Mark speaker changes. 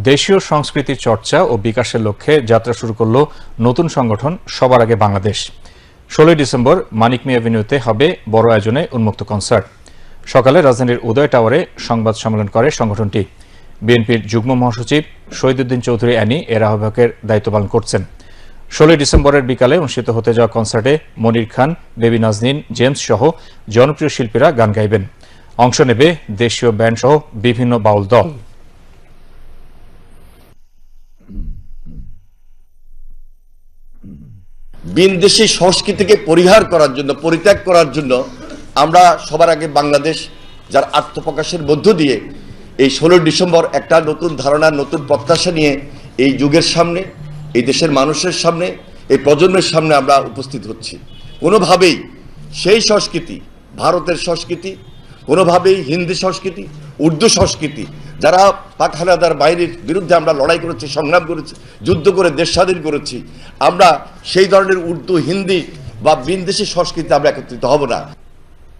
Speaker 1: দেশীয় সংস্কৃতির চর্চা ও বিকাশের লক্ষ্যে যাত্রা শুরু করল নতুন সংগঠন সবার আগে বাংলাদেশ। 16 ডিসেম্বর মানিক মিয়া এভিনিউতে হবে বড় আয়োজনে উন্মুক্ত কনসার্ট। সকালে রাজধানীর উদয় টাওয়ারে সংবাদ সম্মেলন করে সংগঠনটি। বিএনপির যুগ্ম মহাসচিব শহীদুদ্দিন চৌধুরী অ্যানি এর আহ্বায়কের দায়িত্ব পালন করছেন। 16 ডিসেম্বরের বিকালে অনুষ্ঠিত হতে যাওয়া কনসার্টে মনির খান, বেবি নাজনীন, জেমস সহ জনপ্রিয় শিল্পীরা গান গাইবেন। অংশ নেবে দেশীয় ব্যান্ড সহ বিভিন্ন বাউল দল।
Speaker 2: বিদেশি সংস্কৃতিকে পরিত্যাগ করার জন্য আমরা সবার আগে বাংলাদেশ যার আত্মপ্রকাশের মধ্য দিয়ে এই 16 ডিসেম্বর একটা নতুন ধারণা, নতুন প্রত্যাশা নিয়ে এই যুগের সামনে, এই দেশের মানুষের সামনে, এই প্রজন্মের সামনে আমরা উপস্থিত হচ্ছি। কোনোভাবেই সেই সংস্কৃতি, ভারতের সংস্কৃতি, কোনোভাবেই হিন্দি সংস্কৃতি, উর্দু সংস্কৃতি, যারা পাক হানাদার বাহিনীর বিরুদ্ধে আমরা লড়াই করেছি, সংগ্রাম করেছি, যুদ্ধ করে দেশ স্বাধীন করেছি, আমরা সেই ধরনের উর্দু, হিন্দি বা বিদেশি সংস্কৃতি আমরা একত্রিত হব না।